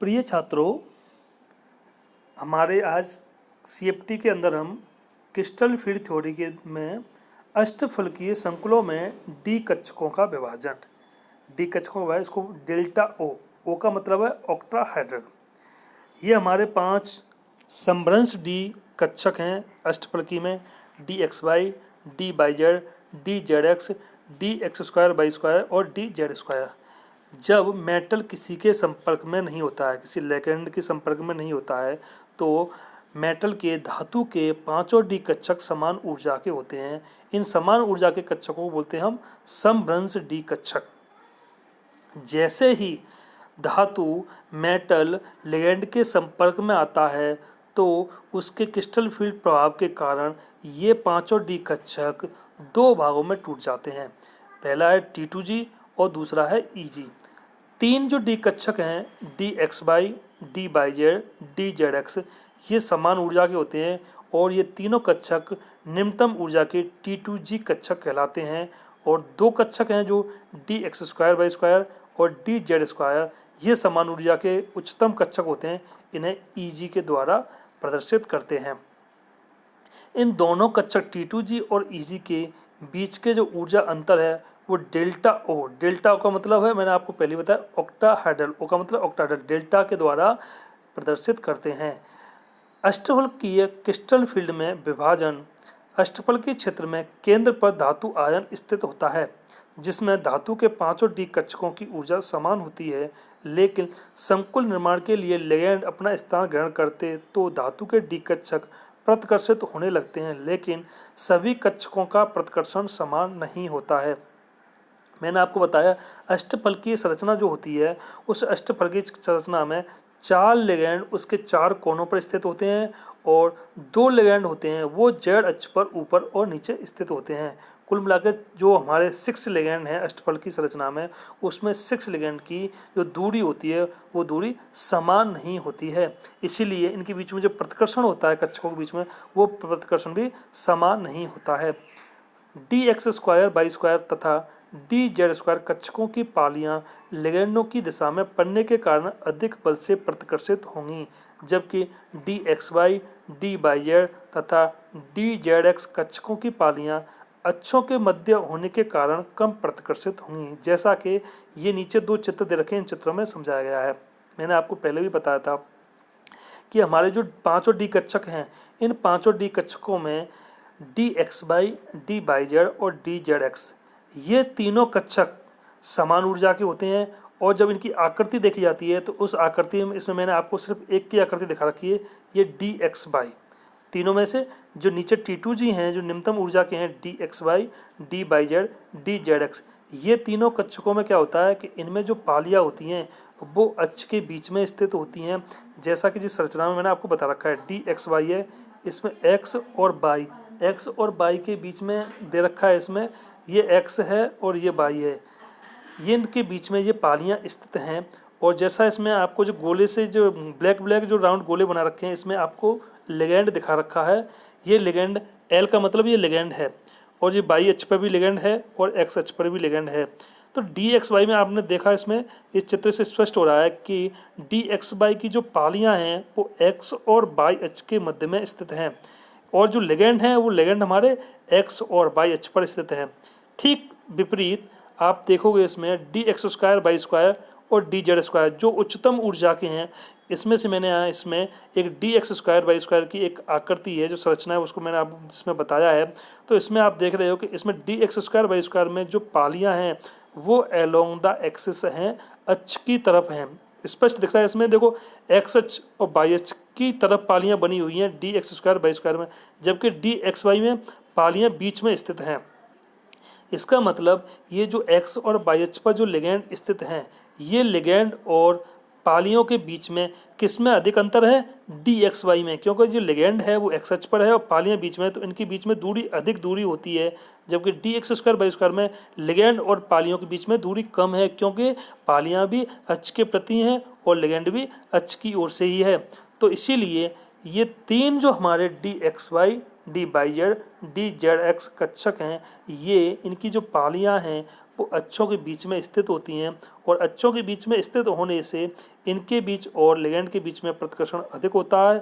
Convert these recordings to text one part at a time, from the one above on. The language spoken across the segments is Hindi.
प्रिय छात्रों, हमारे आज सीएफटी के अंदर हम क्रिस्टल फील्ड थ्योरी के में अष्टफलकीय संकुलों में डी कक्षकों का विभाजन। डी कक्षकों का इसको डेल्टा ओ का मतलब है ऑक्टाहेड्रल। ये हमारे 5 समभ्रंश डी कक्षक हैं अष्टफलकी में। D x y, d y z, d z x, d x square y square और डी जेड स्क्वायर। जब मेटल किसी के संपर्क में नहीं होता है, किसी लिगैंड के संपर्क में नहीं होता है, तो मेटल के धातु के 5 डी कक्षक समान ऊर्जा के होते हैं। इन समान ऊर्जा के कक्षकों को बोलते हैं हम समभ्रंश डी कक्षक। जैसे ही धातु मेटल लिगैंड के संपर्क में आता है तो उसके क्रिस्टल फील्ड प्रभाव के कारण ये 5 डी कक्षक 2 भागों में टूट जाते हैं। पहला है T2G और दूसरा है EG। 3 जो डी कक्षक हैं d x by, D y z, d z x, ये समान ऊर्जा के होते हैं और ये तीनों कक्षक निम्नतम ऊर्जा के T2G कक्षक कहलाते हैं। और 2 कक्षक हैं जो D x square y square और डी जेड स्क्वायर, ये समान ऊर्जा के उच्चतम कक्षक होते हैं। इन्हें EG के द्वारा प्रदर्शित करते हैं। इन दोनों कक्षक T2G और EG के बीच के जो ऊर्जा अंतर है वो डेल्टा ओ का मतलब है, मैंने आपको पहले बताया, ऑक्टाहेड्रल। ओ का मतलब ऑक्टाहेड्रल, डेल्टा के द्वारा प्रदर्शित करते हैं। अष्टफलकीय क्रिस्टल फील्ड में विभाजन। अष्टफलकीय क्षेत्र में केंद्र पर धातु आयन स्थित होता है जिसमें धातु के 5 डी कक्षकों की ऊर्जा समान होती है, लेकिन संकुल निर्माण के लिए लिगैंड अपना स्थान ग्रहण करते तो धातु के डी कक्षक प्रतिकर्षित होने लगते हैं, लेकिन सभी कक्षकों का प्रतिकर्षण समान नहीं होता है। मैंने आपको बताया अष्टफलकीय संरचना जो होती है, उस अष्टफलकीय संरचना में 4 लिगैंड उसके 4 कोनों पर स्थित होते हैं और 2 लिगैंड होते हैं वो जेड अक्ष पर ऊपर और नीचे स्थित होते हैं। कुल मिलाकर जो हमारे 6 लिगैंड हैं अष्टफलकीय संरचना में, उसमें 6 लिगैंड की जो दूरी होती है वो दूरी समान नहीं होती है। इसीलिए इनके बीच में जो प्रतिकर्षण होता है कक्षकों के बीच में, वो प्रतिकर्षण भी समान नहीं होता है। D x square y square तथा डी जेड स्क्वायर कक्षकों की पालियां लिगैंडों की दिशा में पड़ने के कारण अधिक बल से प्रतिकर्षित होंगी, जबकि d x y, d y z तथा डी जेड एक्स कक्षकों की पालियां अक्षों के मध्य होने के कारण कम प्रतिकर्षित होंगी। जैसा कि ये नीचे 2 चित्र दे रखे हैं, इन चित्रों में समझाया गया है। मैंने आपको पहले भी बताया था कि हमारे जो 5 डी कक्षक हैं, इन 5 डी कक्षकों में d x by, D y Z और डी जेड एक्स, ये तीनों कक्षक समान ऊर्जा के होते हैं। और जब इनकी आकृति देखी जाती है तो उस आकृति में, इसमें मैंने आपको सिर्फ एक की आकृति दिखा रखी है, ये डी एक्स बाई। तीनों में से जो नीचे T2G हैं जो निम्नतम ऊर्जा के हैं, d x y, d y z, d z x, ये तीनों कक्षकों में क्या होता है कि इनमें जो पालियां होती हैं वो अक्ष के बीच में स्थित होती हैं। जैसा कि जिस संरचना में मैंने आपको बता रखा है, डी एक्स वाई है, इसमें एक्स और बाई के बीच में दे रखा है, इसमें ये एक्स है और ये बाई है, ये इनके बीच में ये पालियां स्थित हैं। और जैसा इसमें आपको जो गोले से जो ब्लैक जो राउंड गोले बना रखे हैं, इसमें आपको लिगैंड दिखा रखा है। ये लिगैंड, एल का मतलब ये लिगैंड है, और ये बाई अक्ष पर भी लिगैंड है और एक्स अक्ष पर भी लिगैंड है। तो डी एक्स वाई में आपने देखा, इसमें इस चित्र से स्पष्ट हो रहा है कि डी एक्स वाई की जो पालियां हैं वो एक्स और बाई अक्ष के मध्य में स्थित हैं, और जो लिगैंड हैं वो लिगैंड हमारे एक्स और बाई अक्ष पर स्थित हैं। ठीक विपरीत आप देखोगे इसमें D x square y square और डी जेड स्क्वायर जो उच्चतम ऊर्जा के हैं, इसमें से मैंने यहाँ इसमें एक D x square y square की एक आकृति है, जो संरचना है उसको मैंने आप इसमें बताया है। तो इसमें आप देख रहे हो कि इसमें D x square y square में जो पालियां हैं वो अलोंग द एक्सिस हैं, अक्ष की तरफ हैं। स्पष्ट दिख रहा है इसमें, देखो एक्स अक्ष और बाई अक्ष की तरफ पालियां बनी हुई हैं d x square y square में, जबकि डी एक्स वाई में पालियां बीच में स्थित हैं। इसका मतलब ये जो एक्स और बाई अक्ष पर जो लिगैंड स्थित हैं, ये लिगैंड और पालियों के बीच में किस में अधिक अंतर है, डी एक्स वाई में, क्योंकि जो लिगैंड है वो एक्स अक्ष पर है और पालियां बीच में है, तो इनके बीच में अधिक दूरी होती है। जबकि d x square y square में लिगैंड और पालियों के बीच में दूरी कम है, क्योंकि पालियां भी अक्ष के प्रति हैं और लिगैंड भी अक्ष की ओर से ही है। तो इसीलिए ये 3 जो हमारे d x y, d y z, d z x कक्षक हैं, ये इनकी जो पालियां हैं वो अक्षों के बीच में स्थित होती हैं और अक्षों के बीच में स्थित होने से इनके बीच और लिगैंड के बीच में प्रतिकर्षण अधिक होता है,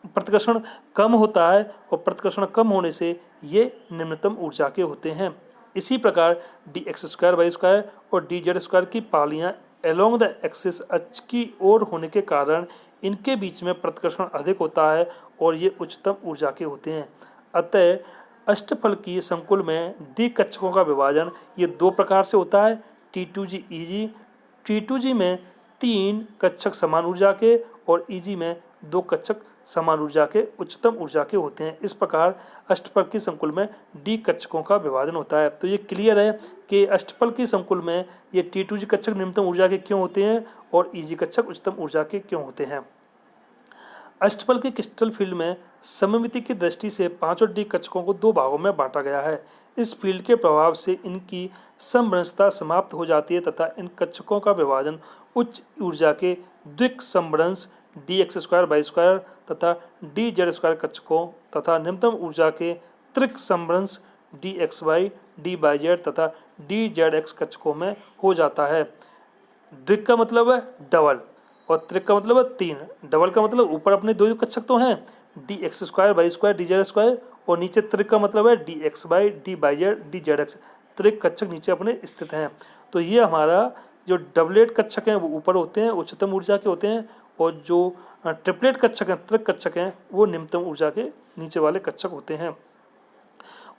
प्रतिकर्षण कम होता है और प्रतिकर्षण कम होने से ये निम्नतम ऊर्जा के होते हैं। इसी प्रकार dx² और dz² की पालियां एलोंग द एक्सिस अक्ष की ओर होने के कारण इनके बीच में प्रतिकर्षण अधिक होता है और ये उच्चतम ऊर्जा के होते हैं। अतः अष्टफलकीय संकुल में डी कक्षकों का विभाजन ये दो प्रकार से होता है, T2G EG। T2G में 3 कक्षक समान ऊर्जा के और EG में 2 कक्षक समान ऊर्जा के उच्चतम ऊर्जा के होते हैं। इस प्रकार अष्टफलकीय संकुल में डी कक्षकों का विभाजन होता है। तो ये क्लियर है कि अष्टफलकीय संकुल में ये T2G कक्षक निम्नतम ऊर्जा के क्यों होते हैं और EG कक्षक उच्चतम ऊर्जा के क्यों होते हैं। अष्टफल के क्रिस्टल फील्ड में सममिति की दृष्टि से पांचों डी कक्षकों को 2 भागों में बांटा गया है। इस फील्ड के प्रभाव से इनकी समभ्रंशता समाप्त हो जाती है तथा इन कक्षकों का विभाजन उच्च ऊर्जा के द्विक समभ्रंश dx² तथा dz² कक्षकों तथा निम्नतम ऊर्जा के त्रिक समभ्रंश dxy dyz तथा dzx कक्षकों में हो जाता है। द्विक का मतलब है डबल और त्रिक का मतलब है 3। डबल का मतलब ऊपर अपने 2 कक्षक तो हैं dx² dz² और नीचे त्रिक का मतलब है dxy dyz dzx। त्रिक कक्षक नीचे अपने स्थित हैं। तो ये हमारा जो डबलेट कक्षक हैं वो ऊपर होते हैं, उच्चतम ऊर्जा के होते हैं, और जो ट्रिपलेट कक्षक हैं, त्रिक कक्षक हैं, वो निम्नतम ऊर्जा के नीचे वाले कक्षक होते हैं।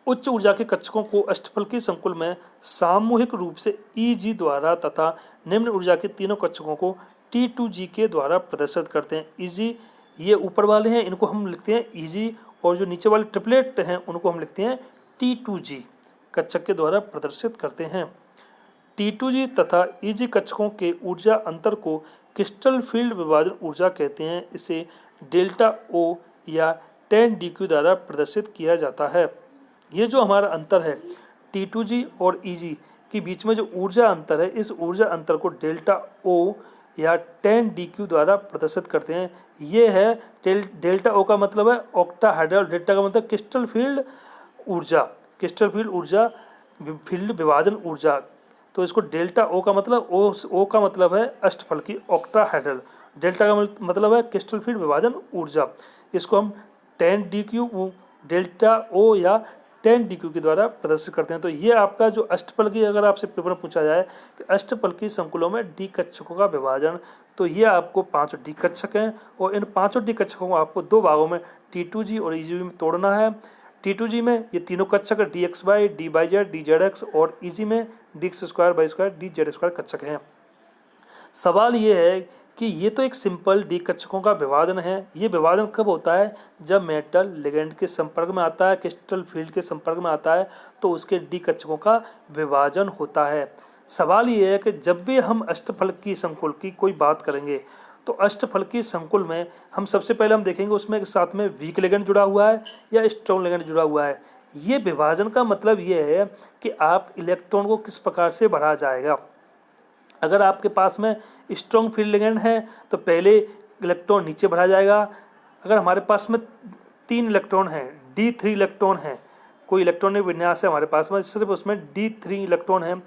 उच्च ऊर्जा के कक्षकों को अष्टफलकीय संकुल में सामूहिक रूप से EG द्वारा तथा निम्न ऊर्जा के तीनों कक्षकों को T2G के द्वारा प्रदर्शित करते हैं। EG ये ऊपर वाले हैं, इनको हम लिखते हैं EG, और जो नीचे वाले ट्रिपलेट हैं उनको हम लिखते हैं T2G कक्षक के द्वारा प्रदर्शित करते हैं। T2G तथा EG कक्षकों के ऊर्जा अंतर को क्रिस्टल फील्ड विभाजन ऊर्जा कहते हैं। इसे डेल्टा O या 10dq द्वारा प्रदर्शित किया जाता है। ये जो हमारा अंतर है T2G और EG के बीच में जो ऊर्जा अंतर है, इस ऊर्जा अंतर को डेल्टा O या 10dq द्वारा प्रदर्शित करते हैं। ये है डेल्टा O का मतलब है ऑक्टाहेड्रल, डेल्टा का मतलब क्रिस्टल फील्ड ऊर्जा, क्रिस्टल फील्ड ऊर्जा, फील्ड विभाजन ऊर्जा। तो इसको डेल्टा O का मतलब O का मतलब है अष्टफलकीय ऑक्टाहेड्रल, डेल्टा का मतलब है क्रिस्टल फील्ड विभाजन ऊर्जा। इसको हम 10dq डेल्टा O या 10dq के द्वारा प्रदर्शित करते हैं। तो ये आपका जो अष्टफलकीय, अगर आपसे पेपर में पूछा जाए कि अष्टफलकीय संकुलों में डी कक्षकों का विभाजन, तो ये आपको 5 डी कक्षक हैं और इन 5 डी कक्षकों को आपको 2 भागों में T2G और EG में तोड़ना है। T2G में ये तीनों कक्षक dxy dyz dzx और EG में dx² dz² कक्षक हैं। सवाल ये है कि ये तो एक सिंपल डी कक्षकों का विभाजन है। ये विभाजन कब होता है? जब मेटल लिगेंड के संपर्क में आता है, क्रिस्टल फील्ड के संपर्क में आता है, तो उसके डी कक्षकों का विभाजन होता है। सवाल ये है कि जब भी हम अष्टफलकीय संकुल की कोई बात करेंगे तो अष्टफलकीय संकुल में हम सबसे पहले हम देखेंगे उसमें साथ में वीक लिगेंड जुड़ा हुआ है या स्ट्रॉन्ग लिगेंड जुड़ा हुआ है। ये विभाजन का मतलब ये है कि आप इलेक्ट्रॉन को किस प्रकार से बढ़ा जाएगा। अगर आपके पास में स्ट्रॉन्ग फील्ड लिगेंड है तो पहले इलेक्ट्रॉन नीचे बढ़ा जाएगा। अगर हमारे पास में 3 इलेक्ट्रॉन है, D3 इलेक्ट्रॉन है, कोई इलेक्ट्रॉनिक विन्यास है हमारे पास में, सिर्फ उसमें D3 इलेक्ट्रॉन है,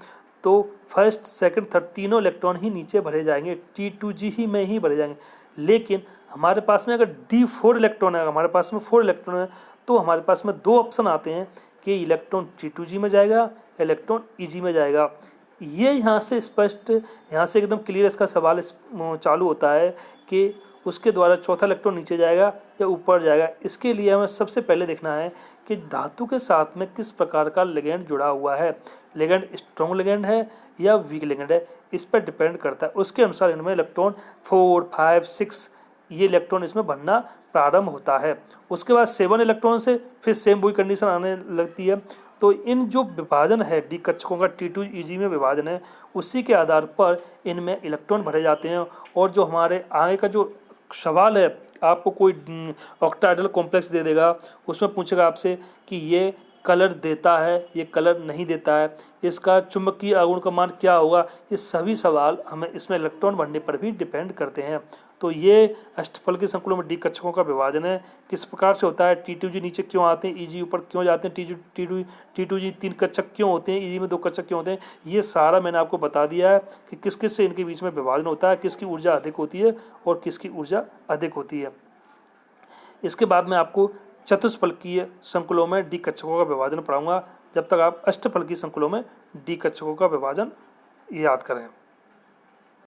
तो फर्स्ट सेकंड थर्ड तीनों इलेक्ट्रॉन ही नीचे भरे जाएंगे, T2G ही में ही भरे जाएंगे। लेकिन हमारे पास में अगर D4 इलेक्ट्रॉन है, हमारे पास में 4 इलेक्ट्रॉन है, तो हमारे पास में 2 ऑप्शन आते हैं कि इलेक्ट्रॉन T2G में जाएगा, इलेक्ट्रॉन EG में जाएगा। ये यहाँ से स्पष्ट, यहाँ से एकदम क्लियर इसका सवाल चालू होता है कि उसके द्वारा चौथा इलेक्ट्रॉन नीचे जाएगा या ऊपर जाएगा। इसके लिए हमें सबसे पहले देखना है कि धातु के साथ में किस प्रकार का लिगेंड जुड़ा हुआ है। लिगेंड स्ट्रॉन्ग लिगेंड है या वीक लिगेंड है, इस पर डिपेंड करता है। उसके अनुसार इनमें इलेक्ट्रॉन 4, 5, 6 ये इलेक्ट्रॉन इसमें बनना प्रारंभ होता है। उसके बाद 7 इलेक्ट्रॉन से फिर सेम वही कंडीशन आने लगती है। तो इन जो विभाजन है डी कक्षकों का T2EG में विभाजन है, उसी के आधार पर इनमें इलेक्ट्रॉन भरे जाते हैं। और जो हमारे आगे का जो सवाल है, आपको कोई ऑक्टाहेड्रल कॉम्प्लेक्स दे देगा, उसमें पूछेगा आपसे कि ये कलर देता है, ये कलर नहीं देता है, इसका चुंबकीय आघूर्ण का मान क्या होगा, ये सभी सवाल हमें इसमें इलेक्ट्रॉन बढ़ने पर भी डिपेंड करते हैं। तो ये अष्टफलकीय संकुलों में डी कक्षकों का विभाजन है। किस प्रकार से होता है, T2G नीचे क्यों आते हैं, EG ऊपर क्यों जाते हैं, T2G 3 कक्षक क्यों होते हैं, EG में 2 कक्षक क्यों होते हैं, ये सारा मैंने आपको बता दिया है कि किस किस से इनके बीच में विभाजन होता है, किसकी ऊर्जा अधिक होती है और किसकी ऊर्जा अधिक होती है। इसके बाद मैं आपको चतुष्फलकीय संकुलों में डी कक्षकों का विभाजन पढ़ाऊंगा। जब तक आप अष्टफलकीय संकुलों में डी कक्षकों का विभाजन याद करें।